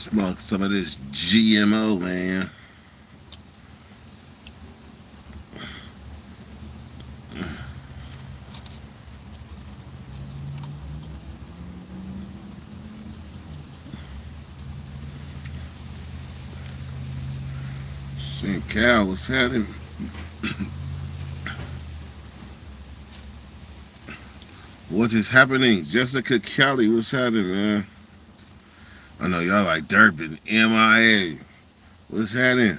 Smoke some of this GMO, man. St. Cal was having. What is happening? Jessica Kelly, what's happening, man? I know y'all like Durbin, MIA. What's happening?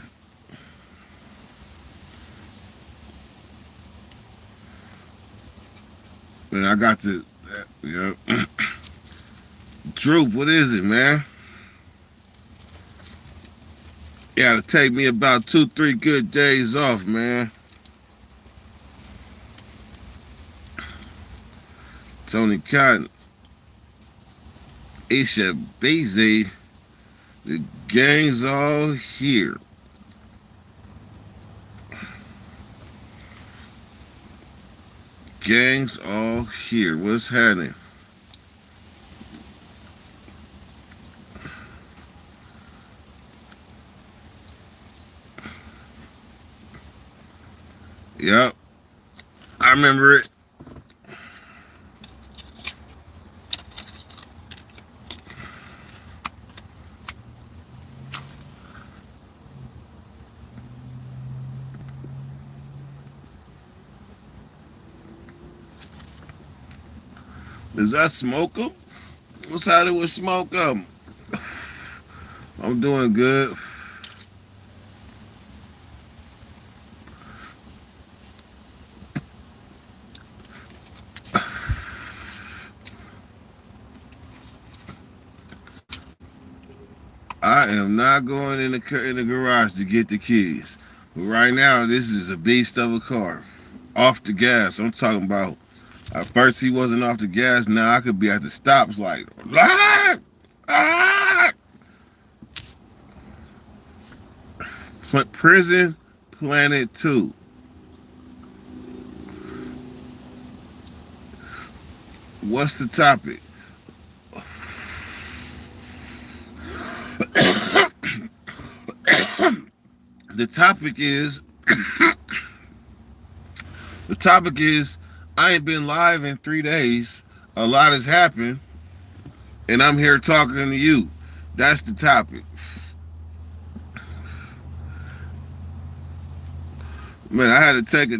Man, I got to. Yeah. Troop, what is it, man? You gotta take me about 2, 3 good days off, man. Tony Cotton, Isha BZ, the gang's all here. Gang's all here. What's happening? Yep, I remember it. Is that Smoker? What's happening with Smoker? I'm doing good. I am not going in the garage to get the keys. But right now, this is a beast of a car. Off the gas. I'm talking about. At first, he wasn't off the gas. Now I could be at the stops like, ah, ah. Prison Planet 2. What's the topic? The topic is the topic is I ain't been live in 3 days. A lot has happened, and I'm here talking to you. That's the topic. Man, I had to take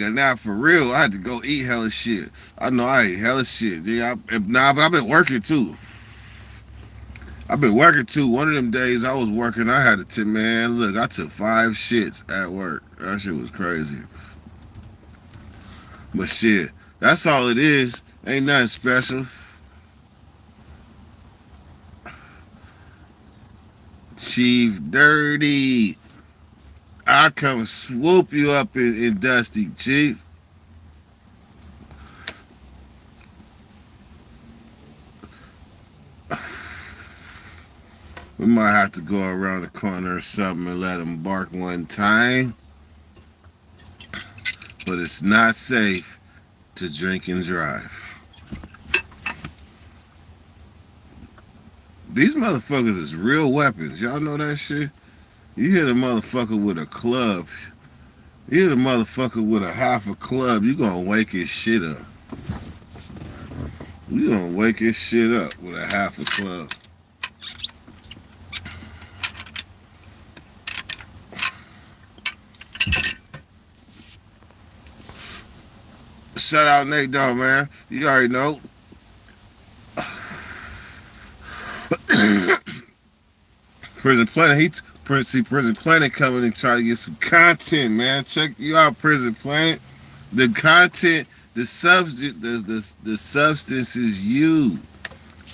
a nap for real. I had to go eat hella shit. I know I ate hella shit. But I've been working too. I've been working too. One of them days I was working, I had to man, look, I took 5 shits at work. That shit was crazy. But shit, that's all it is. Ain't nothing special. Chief Dirty. I come swoop you up in Dusty, Chief. We might have to go around the corner or something and let him bark one time. But it's not safe to drink and drive. These motherfuckers is real weapons. Y'all know that shit? You hit a motherfucker with a club. You hit a motherfucker with a half a club, you gonna wake his shit up. You gonna wake his shit up with a half a club. Shout out Nate Dogg, man. You already know. Prison Planet, Prison Planet coming and try to get some content, man. Check you out, Prison Planet. The content, the substance is you.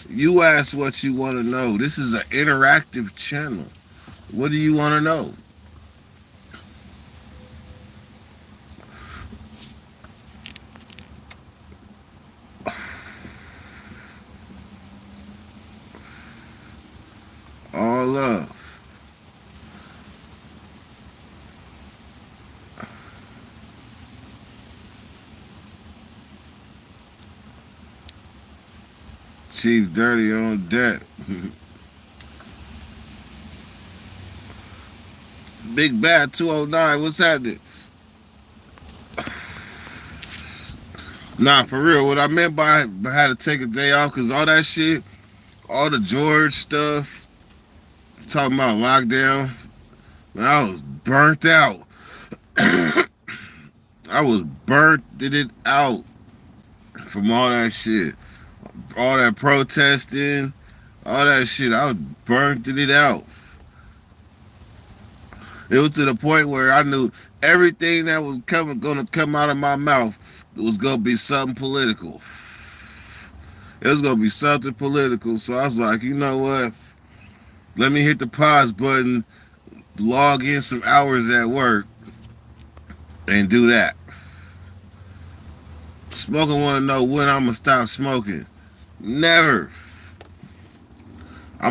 You ask what you want to know. This is an interactive channel. What do you want to know? All love. Chief Dirty on deck. Big Bad 209. What's happening? Nah, for real. What I meant by I had to take a day off because all that shit, all the George stuff, talking about lockdown, man, I was burnt out. I was burnt it out from all that shit. All that protesting, all that shit. I was burnt it out. It was to the point where I knew everything that was gonna come out of my mouth was gonna be something political. It was gonna be something political. So I was like, you know what? Let me hit the pause button, log in some hours at work, and do that. Smoking wanna know when I'm gonna stop smoking. Never. I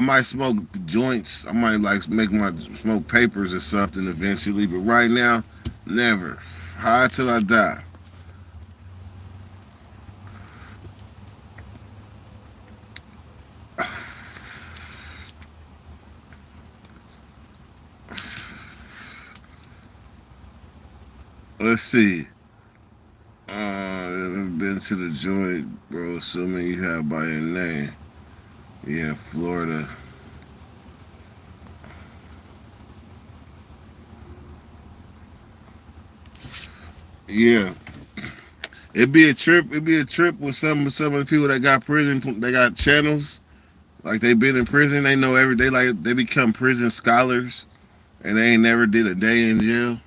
might smoke joints. I might like make my smoke papers or something eventually, but right now, never. High till I die. Let's see. Been to the joint, bro. Assuming you have by your name. Yeah, Florida. Yeah, it'd be a trip. It'd be a trip with some of the people that got prison. They got channels. Like they been in prison. They know every day. Like they become prison scholars, and they ain't never did a day in jail.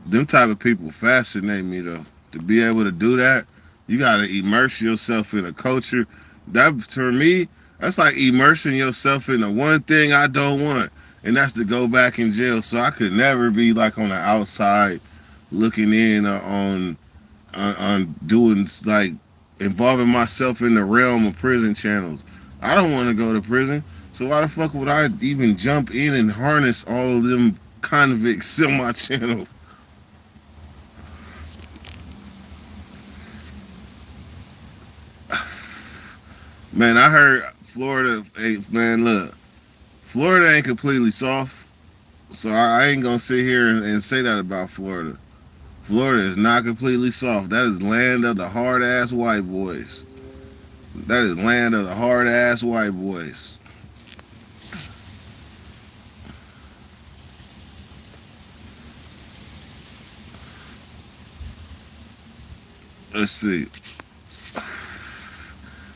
Them type of people fascinate me though. To be able to do that, you gotta immerse yourself in a culture. That for me, that's like immersing yourself in the one thing I don't want, and that's to go back in jail. So I could never be like on the outside looking in on doing like involving myself in the realm of prison channels. I don't want to go to prison, so why the fuck would I even jump in and harness all of them convicts on my channel? Man, I heard Florida. Hey, man, look, Florida ain't completely soft, so I ain't gonna sit here and say that about Florida. Florida is not completely soft. That is land of the hard ass white boys. That is land of the hard ass white boys. Let's see.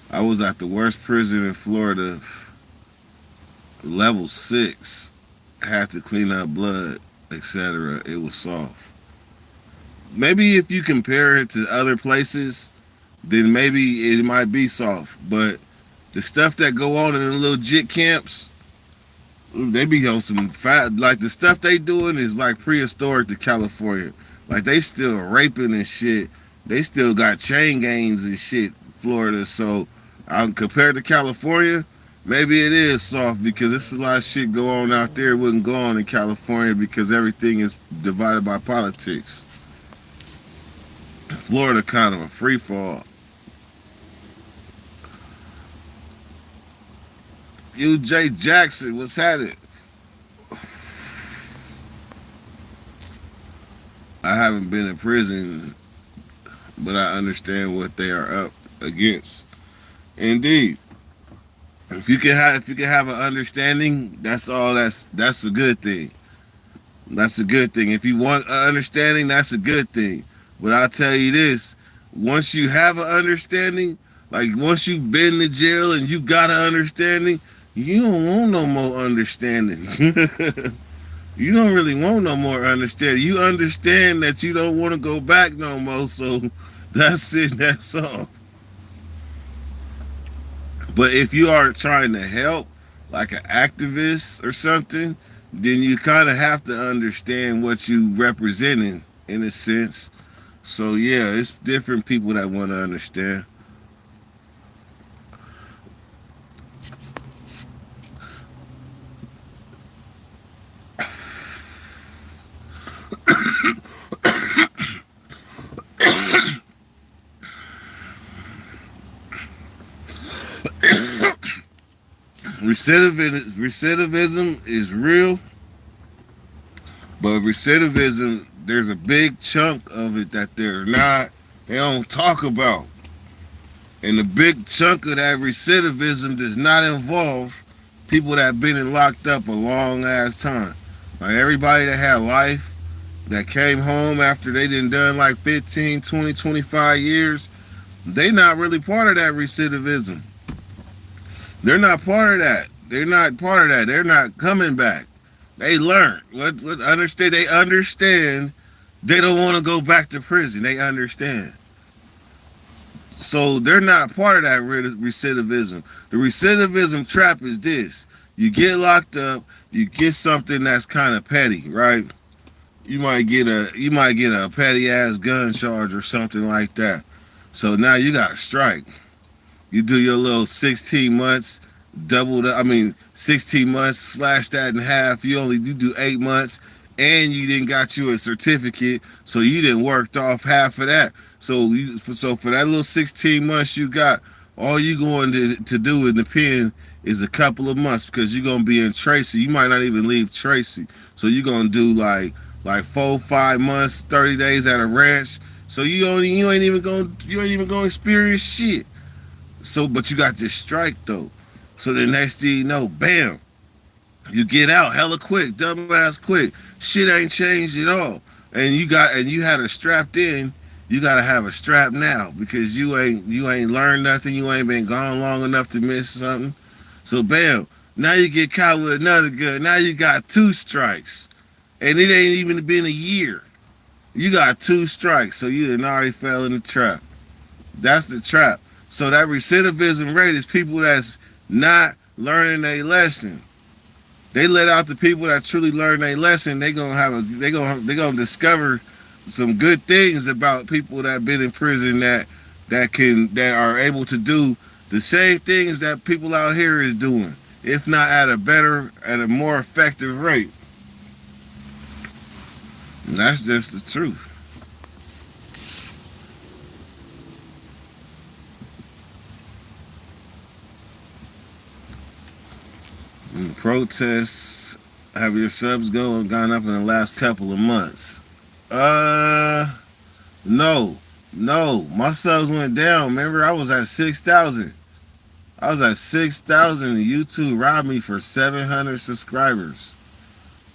I was at the worst prison in Florida, level 6. Had to clean up blood, etc. It was soft. Maybe if you compare it to other places, then maybe it might be soft. But the stuff that go on in the little jit camps, they be on some fat. Like the stuff they doing is like prehistoric to California. Like they still raping and shit. They still got chain gangs and shit. Florida, so compared to California, maybe it is soft because there's a lot of shit go on out there. It wouldn't go on in California because everything is divided by politics. Florida kind of a free fall. UJ Jackson, what's happening? I haven't been in prison, but I understand what they are up against. Indeed, if you can have an understanding, that's all. That's a good thing. That's a good thing. If you want an understanding, that's a good thing. But I'll tell you this: once you have an understanding, like once you've been to jail and you got an understanding, you don't want no more understanding. You don't really want no more understanding. You understand that you don't want to go back no more. So that's it. That's all. But if you are trying to help, like an activist or something, then you kind of have to understand what you representing in a sense. So yeah, it's different people that want to understand. Recidivism is real, But recidivism, there's a big chunk of it that they don't talk about. And the big chunk of that recidivism does not involve people that have been locked up a long ass time. Like everybody that had life, that came home after they done like 15, 20, 25 years, they not really part of that recidivism. They're not part of that. They're not part of that. They're not coming back. They learn. What understand? They understand. They don't want to go back to prison. They understand. So they're not a part of that recidivism. The recidivism trap is this: you get locked up, you get something that's kind of petty, right? You might get a petty ass gun charge or something like that. So now you got to strike. You do your little 16 months, double the, I mean, 16 months, slash that in half. You do 8 months, and you didn't got you a certificate, so you didn't worked off half of that. So for that little 16 months you got, all you going to do in the pen is a couple of months because you're gonna be in Tracy. You might not even leave Tracy, so you're gonna do like 4, 5 months, 30 days at a ranch. So you ain't even gonna experience shit. So, but you got this strike though. So the next thing you know, bam, you get out hella quick, dumbass quick. Shit ain't changed at all. And you had a strapped in. You gotta have a strap now because you ain't learned nothing. You ain't been gone long enough to miss something. So bam, now you get caught with another gun. Now you got 2 strikes, and it ain't even been a year. You got 2 strikes, so you done already fell in the trap. That's the trap. So that recidivism rate is people that's not learning a lesson. They let out the people that truly learn their lesson. They gonna discover some good things about people that been in prison that are able to do the same things that people out here is doing, if not at a more effective rate. And that's just the truth. And protests have your subs gone up in the last couple of months? Uh, no, no. My subs went down. Remember, I was at 6,000. I was at 6,000, and YouTube robbed me for 700 subscribers.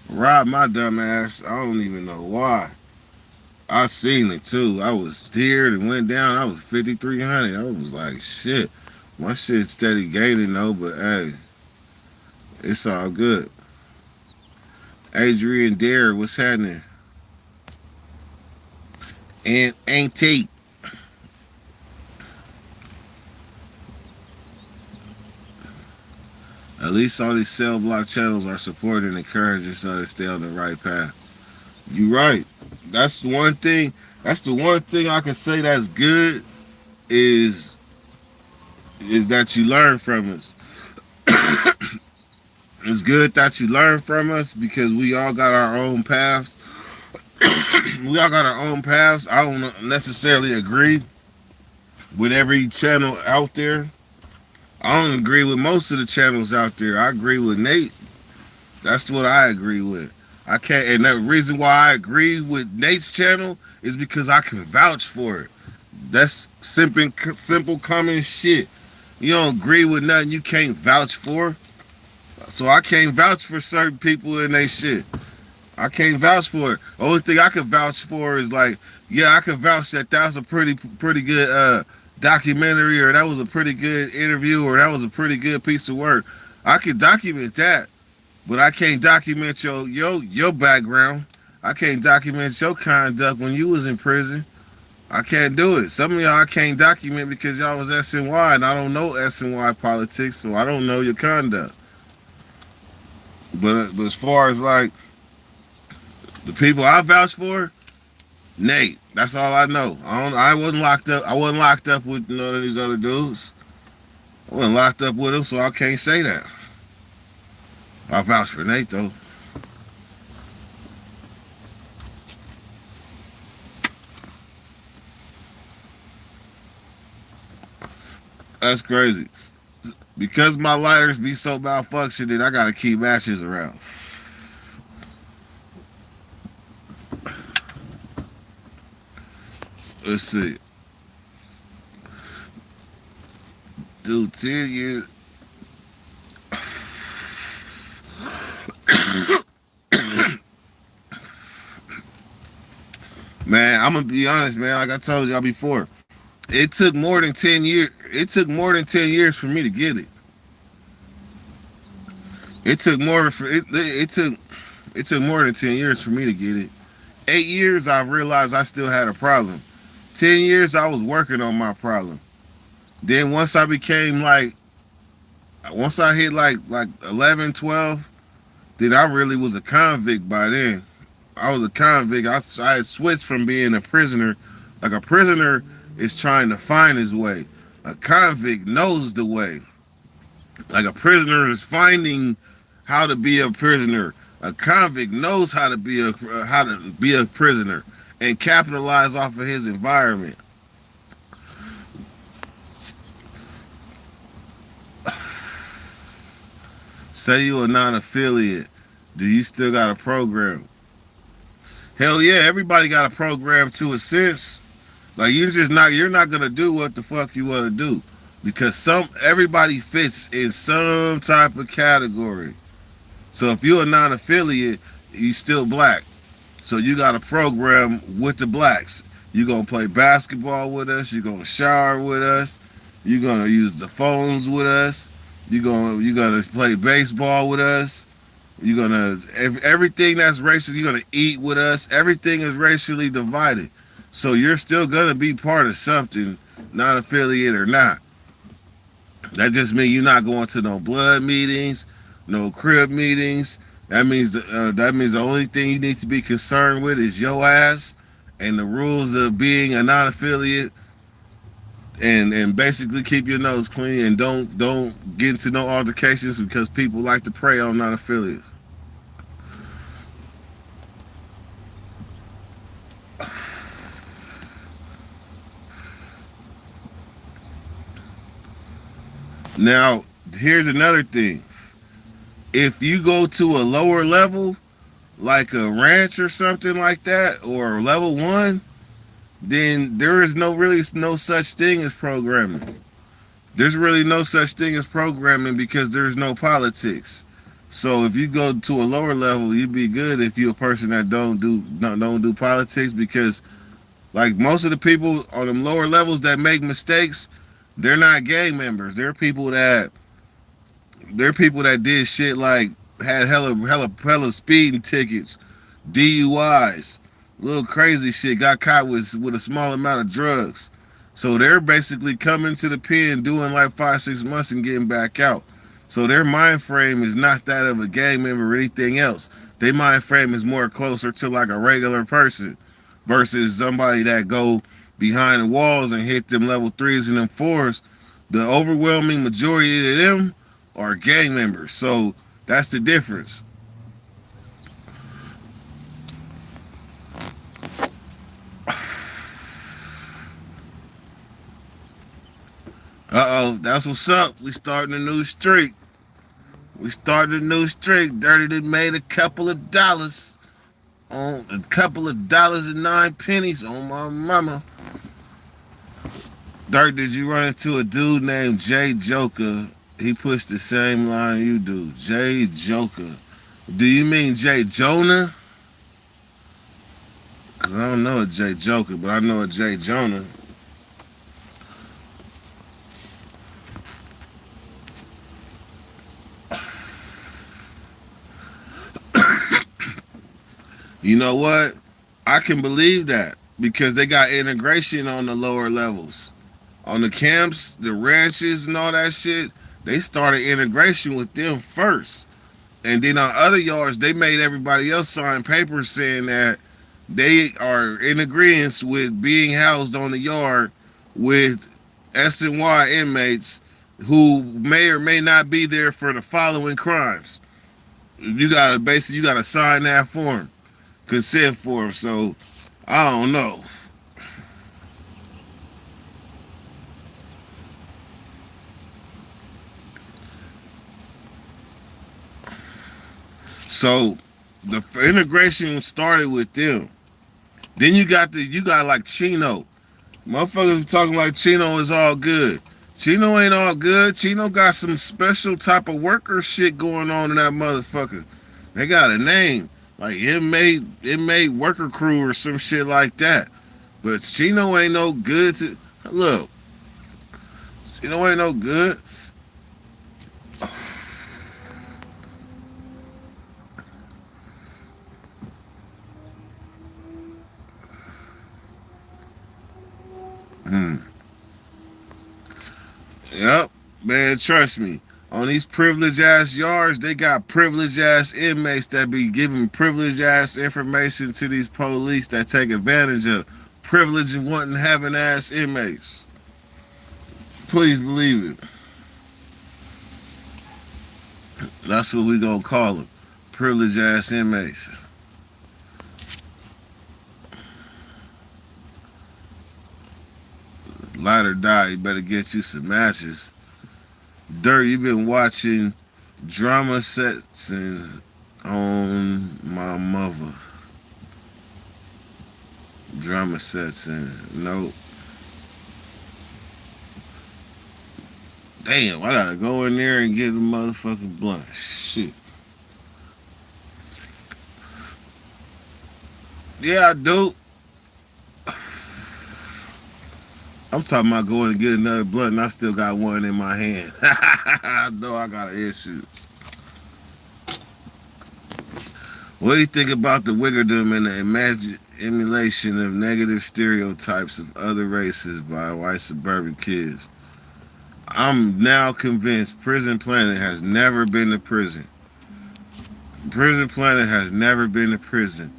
Robbed my dumb ass. I don't even know why. I seen it too. I was steered and went down. I was 5,300. I was like, shit. My shit steady gaining though, but hey, it's all good. Adrian Dare, what's happening? And ain't Tate. At least all these cell block channels are supporting and encouraging so to stay on the right path. You right. That's the one thing. That's the one thing I can say that's good is that you learn from us. It's good that you learn from us because we all got our own paths. We all got our own paths. I don't necessarily agree with every channel out there. I don't agree with most of the channels out there. I agree with Nate. That's what I agree with. I can't, and the reason why I agree with Nate's channel is because I can vouch for it. That's simple common shit. You don't agree with nothing you can't vouch for. So I can't vouch for certain people and they shit. I can't vouch for it. Only thing I can vouch for is like, yeah, I can vouch that was a pretty good documentary, or that was a pretty good interview, or that was a pretty good piece of work. I can document that, but I can't document your background. I can't document your conduct when you was in prison. I can't do it. Some of y'all I can't document because y'all was SNY, and I don't know SNY politics, so I don't know your conduct. But as far as like the people I vouch for, Nate. That's all I know. I wasn't locked up. I wasn't locked up with none of these other dudes. I wasn't locked up with them, so I can't say that. I vouch for Nate though. That's crazy. Because my lighters be so malfunctioning, I gotta keep matches around. Let's see. Dude, 10 years. Man, I'm gonna be honest, man. Like I told y'all before, it took more than 10 years. It took more than 10 years for me to get it. It took more for it. It took more than 10 years for me to get it. 8 years, I realized I still had a problem. 10 years, I was working on my problem. Then once I became like, once I hit like 11, 12, then I really was a convict by then. I was a convict. I had switched from being a prisoner. Like a prisoner is trying to find his way. A convict knows the way. Like a prisoner is finding how to be a prisoner. A convict knows how to be a prisoner and capitalize off of his environment. Say you a non-affiliate, do you still got a program? Hell yeah, everybody got a program to a sense. Like you're not gonna do what the fuck you want to do because everybody fits in some type of category. So if you're a non-affiliate, you still black. So you got a program with the blacks. You're gonna play basketball with us. You're gonna shower with us. You're gonna use the phones with us. You're gonna play baseball with us. You're gonna everything that's racial. You're gonna eat with us. Everything is racially divided. So you're still gonna be part of something, non-affiliate or not. That just means you're not going to no blood meetings, no crib meetings. That means the only thing you need to be concerned with is your ass and the rules of being a non-affiliate, and basically keep your nose clean and don't get into no altercations because people like to prey on non-affiliates. Now, here's another thing. If you go to a lower level, like a ranch or something like that, or level one, then there is no such thing as programming. There's really no such thing as programming because there's no politics. So if you go to a lower level, you'd be good if you're a person that don't do politics because like most of the people on them lower levels that make mistakes, they're not gang members. They're people that did shit like had hella speeding tickets, DUIs, little crazy shit. Got caught with a small amount of drugs. So they're basically coming to the pen, doing like 5 6 months and getting back out. So their mind frame is not that of a gang member or anything else. Their mind frame is more closer to like a regular person versus somebody that go behind the walls and hit them level threes and them fours. The overwhelming majority of them are gang members. So that's the difference. That's what's up. We starting a new streak. We started a new streak. Dirty done made a couple of dollars. On a couple of dollars and 9 pennies on my mama. Dirt, did you run into a dude named Jay Joker? He pushed the same line you do. Jay Joker. Do you mean Jay Jonah? Cause I don't know a Jay Joker, but I know a Jay Jonah. You know what? I can believe that because they got integration on the lower levels. On the camps, the ranches, and all that shit, they started integration with them first. And then on other yards, they made everybody else sign papers saying that they are in agreement with being housed on the yard with SNY inmates who may or may not be there for the following crimes. You gotta sign that form, consent form. So I don't know. So the integration started with them. Then you got like Chino. Motherfuckers talking like Chino is all good. Chino ain't all good. Chino got some special type of worker shit going on in that motherfucker. They got a name like inmate worker crew or some shit like that. But Chino ain't no good to look. Chino ain't no good. Hmm. Yep, man. Trust me. On these privileged ass yards, they got privileged ass inmates that be giving privileged ass information to these police that take advantage of privileged and wanting having ass inmates. Please believe it. That's what we gonna call them. Privileged ass inmates. Light or die, you better get you some matches. Dirt, you been watching drama sets and on my mother. Drama sets and nope. Damn, I gotta go in there and get a motherfucking blunt. Shit. Yeah, I do. I'm talking about going to get another blunt and I still got one in my hand. I know I got an issue. What do you think about the wiggerdom and the emulation of negative stereotypes of other races by white suburban kids? I'm now convinced Prison Planet has never been to prison. Prison Planet has never been to prison.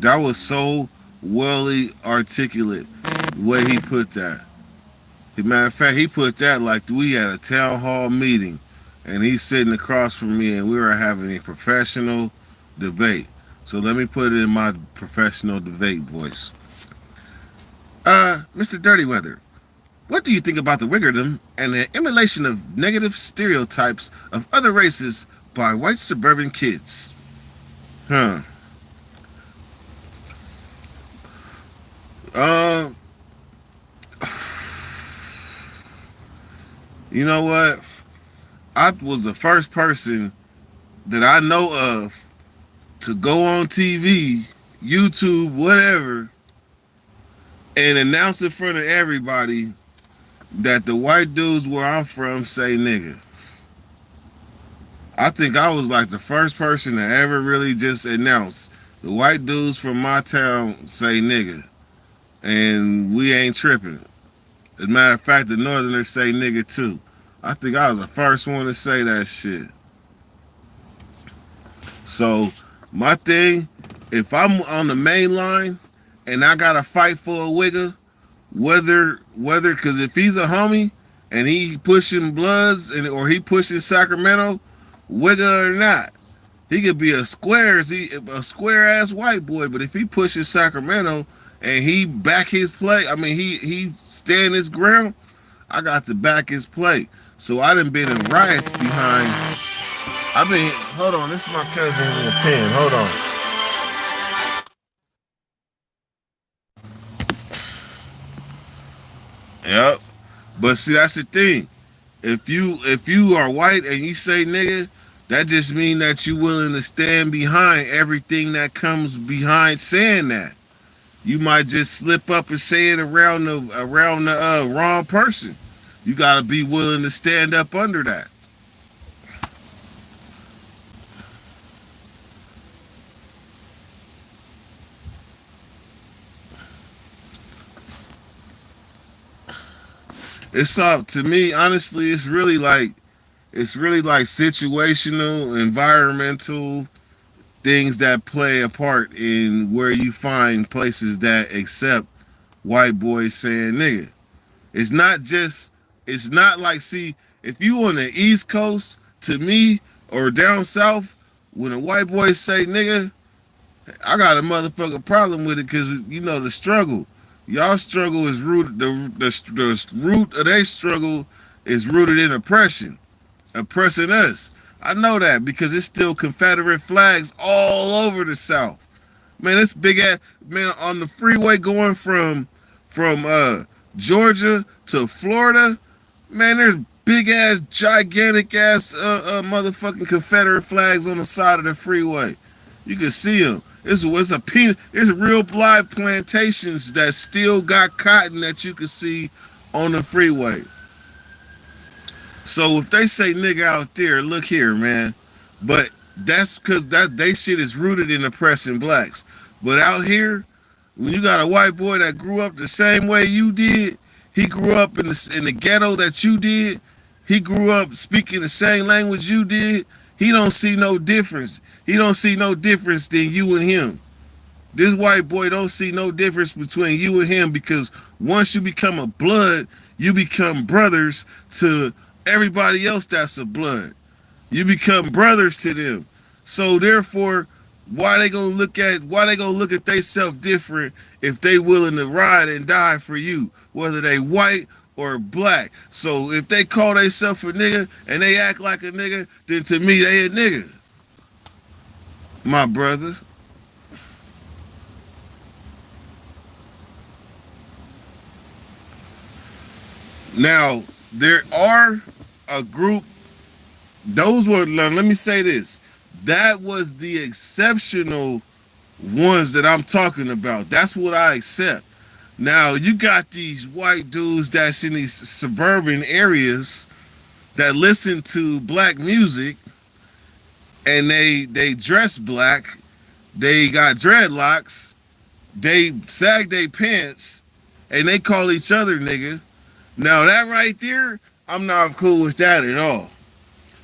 That was so wellly articulate the way he put that. As a matter of fact, he put that like we had a town hall meeting and he's sitting across from me and we were having a professional debate. So let me put it in my professional debate voice. Mr. Dirty Weather, what do you think about the wiggerdom and the emulation of negative stereotypes of other races by white suburban kids? Huh. Uh, you know what? I was the first person that I know of to go on TV, YouTube, whatever, and announce in front of everybody that the white dudes where I'm from say nigga. I think I was like the first person to ever really just announce the white dudes from my town say nigga. And we ain't tripping. As a matter of fact, the northerners say nigga too. I think I was the first one to say that shit. So my thing, if I'm on the main line and I gotta fight for a wigger, whether because if he's a homie and he pushing Bloods and or he pushing Sacramento, wigger or not, he could be a square ass white boy. But if he pushes Sacramento and he back his play, I mean he stand his ground, I got to back his play. So I done been in riots behind. I mean, hold on, this is my cousin in the pen. Hold on. Yep. But see, that's the thing. If you are white and you say nigga, that just mean that you willing to stand behind everything that comes behind saying that. You might just slip up and say it around the wrong person. You gotta be willing to stand up under that. It's up to me, honestly, it's really like situational, environmental things that play a part in where you find places that accept white boys saying nigga. It's not just it's not like see if you on the East Coast to me or down south when a white boy say nigga, I got a motherfucking problem with it because you know the struggle. Y'all struggle is rooted the root of their struggle is rooted in oppression, oppressing us. I know that because it's still Confederate flags all over the South. Man, it's big ass man on the freeway going from Georgia to Florida, man, there's big ass, gigantic ass, motherfucking Confederate flags on the side of the freeway. You can see them. There's real live plantations that still got cotton that you can see on the freeway. So if they say nigga out there, look here, man. But that's because that they shit is rooted in oppressing blacks. But out here, when you got a white boy that grew up the same way you did, he grew up in the ghetto that you did, he grew up speaking the same language you did, he don't see no difference. He don't see no difference than you and him. This white boy don't see no difference between you and him because once you become a blood, you become brothers to everybody else that's a blood. You become brothers to them. So therefore, why they gonna look at they self different if they willing to ride and die for you, whether they white or black. So if they call they self a nigga and they act like a nigga, then to me they a nigga. My brothers. Now, there are a group, let me say this. That was the exceptional ones that I'm talking about. That's what I accept. Now, you got these white dudes that's in these suburban areas that listen to black music and they dress black, they got dreadlocks, they sag their pants, and they call each other nigga. Now that right there, I'm not cool with that at all.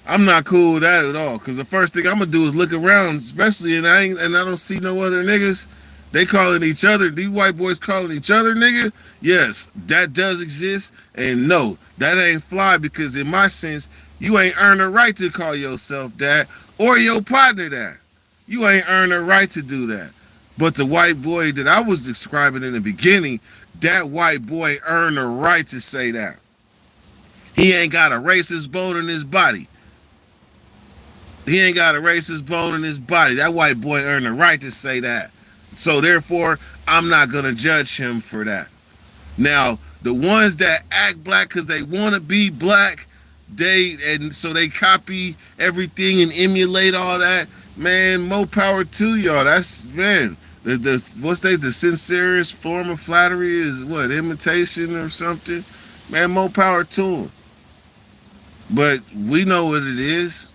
I'm not cool with that at all. Cause the first thing I'm gonna do is look around, especially and I don't see no other niggas. They calling each other, these white boys calling each other nigga. Yes, that does exist. And no, that ain't fly because in my sense, you ain't earned a right to call yourself that or your partner that. You ain't earned a right to do that. But the white boy that I was describing in the beginning, that white boy earned a right to say that. He ain't got a racist bone in his body. He ain't got a racist bone in his body. That white boy earned a right to say that. So therefore, I'm not going to judge him for that. Now, the ones that act black because they want to be black, so they copy everything and emulate all that, man, more power to y'all. That's, man, the sincerest form of flattery is what, imitation or something? Man, more power to them. But we know what it is.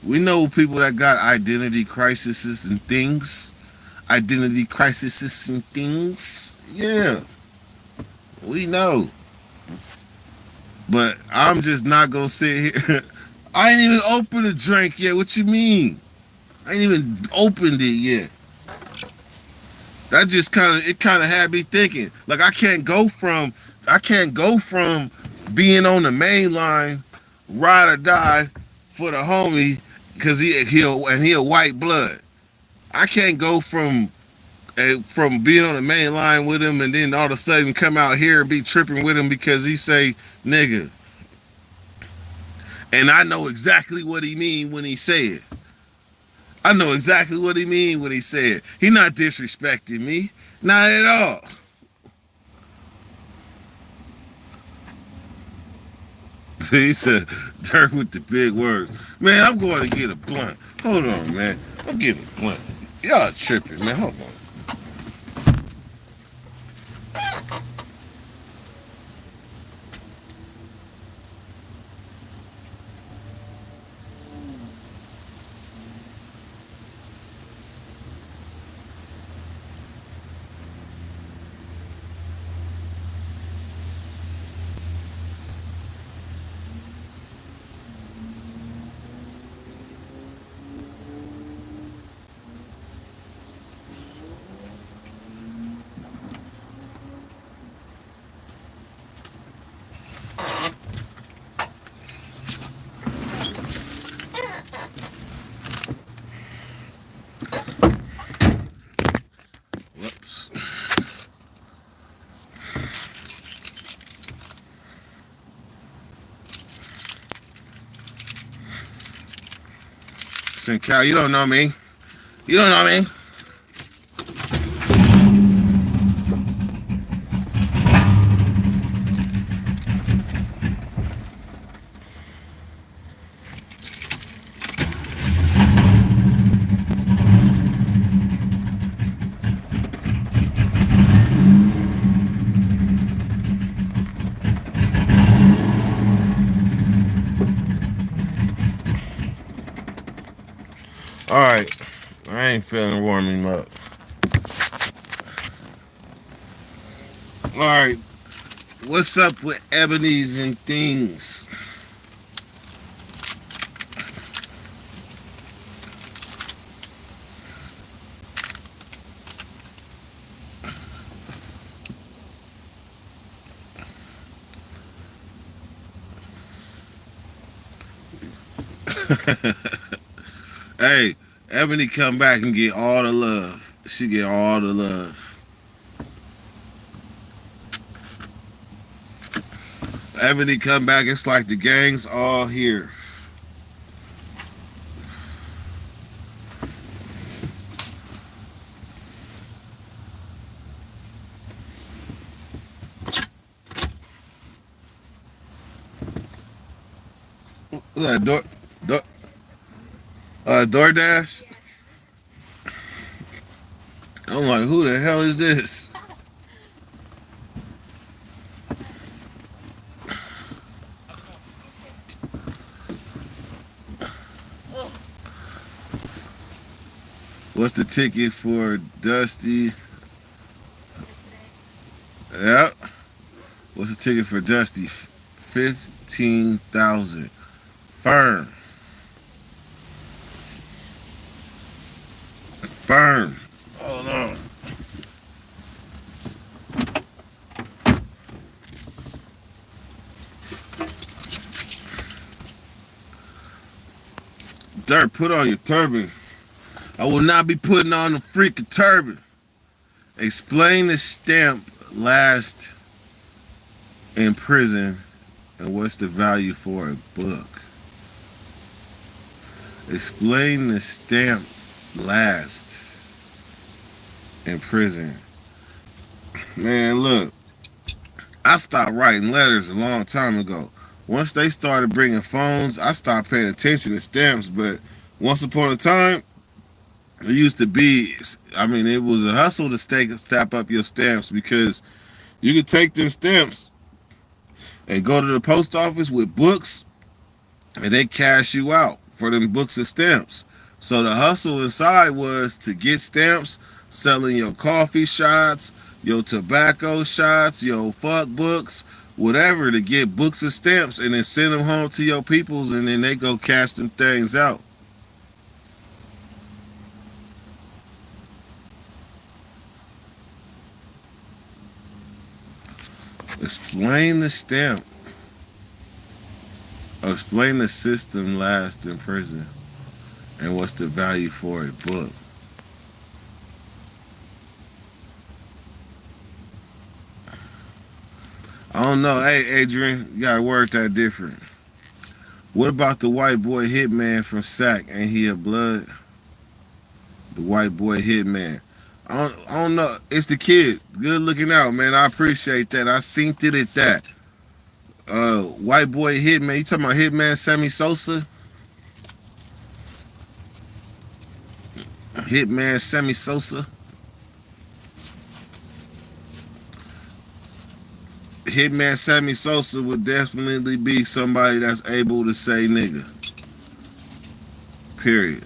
We know people that got identity crises and things. Identity crises and things. Yeah. We know. But I'm just not gonna sit here. I ain't even opened a drink yet. What you mean? I ain't even opened it yet. That just kind of had me thinking. Like I can't go from being on the main line, ride or die for the homie because he a white blood. I can't go from being on the main line with him and then all of a sudden come out here and be tripping with him because he say nigga. And I know exactly what he mean when he say it. I know exactly what he mean when he say it. He not disrespecting me. Not at all. He said, Dirk with the big words. Man, I'm going to get a blunt. Hold on, man. I'm getting a blunt. Y'all tripping, man. Hold on. Whoops. Listen, Cal, you don't know me. You don't know me. I ain't feeling warming up. All right, what's up with ebonies and things? Hey, Ebony come back and get all the love. She get all the love. Ebony come back, it's like the gang's all here. What's that, Door, DoorDash? I'm like, who the hell is this? What's the ticket for Dusty? Yep. What's the ticket for Dusty? 15,000. Firm. Firm. Oh no. Dirt, put on your turban. I will not be putting on a freaking turban. Explain the stamp last in prison and what's the value for a book. Explain the stamp last in prison. Man, look, I stopped writing letters a long time ago. Once they started bringing phones, I stopped paying attention to stamps. But once upon a time, it used to be, I mean, it was a hustle to step up your stamps because you could take them stamps and go to the post office with books and they cash you out for them books and stamps. So the hustle inside was to get stamps, selling your coffee shots, your tobacco shots, your fuck books, whatever, to get books and stamps and then send them home to your peoples and then they go cash them things out. Explain the stamp. Explain the system last in prison and what's the value for a book. I don't know. Hey, Adrian, you gotta word that different. What about the white boy hitman from Sac? Ain't he a blood? The white boy hitman. I don't know. It's the kid. Good looking out, man. I appreciate that. I seen it at that. White boy hitman. You talking about hitman Sammy Sosa? Hitman Sammy Sosa. Hitman Sammy Sosa would definitely be somebody that's able to say nigga. Period.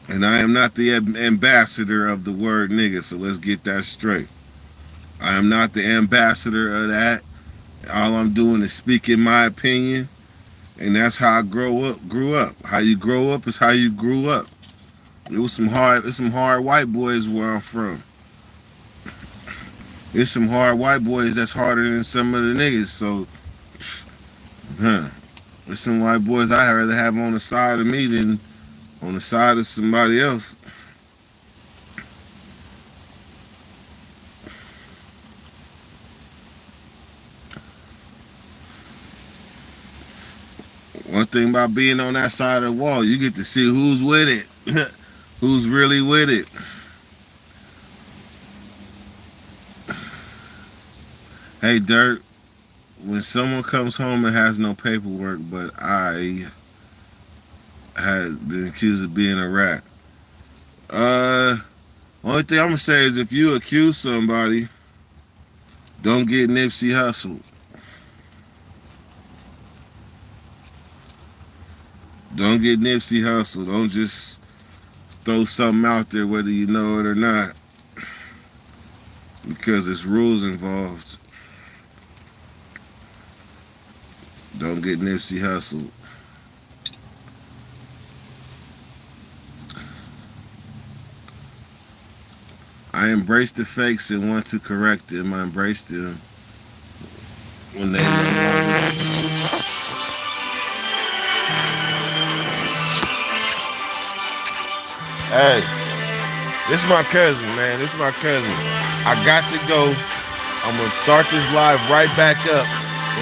And I am not the ambassador of the word nigga, so let's get that straight. I am not the ambassador of that. All I'm doing is speaking my opinion, and that's how I grew up. How you grow up is how you grew up. It's some hard white boys where I'm from. There's some hard white boys that's harder than some of the niggas. So, there's some white boys I'd rather have on the side of me than on the side of somebody else. One thing about being on that side of the wall, you get to see who's with it, who's really with it. Hey, Dirt, when someone comes home and has no paperwork, but I had been accused of being a rat. Uh, Only thing I'm gonna say is if you accuse somebody, don't get Nipsey hustled. Don't get Nipsey Hussle. Don't just throw something out there whether you know it or not, because there's rules involved. Don't get Nipsey Hussle. I embrace the fakes and want to correct them. I embrace them when they Hey, this is my cousin, man. This is my cousin. I got to go. I'm gonna start this live right back up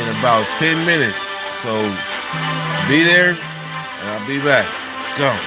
in about 10 minutes. So be there and I'll be back. Go.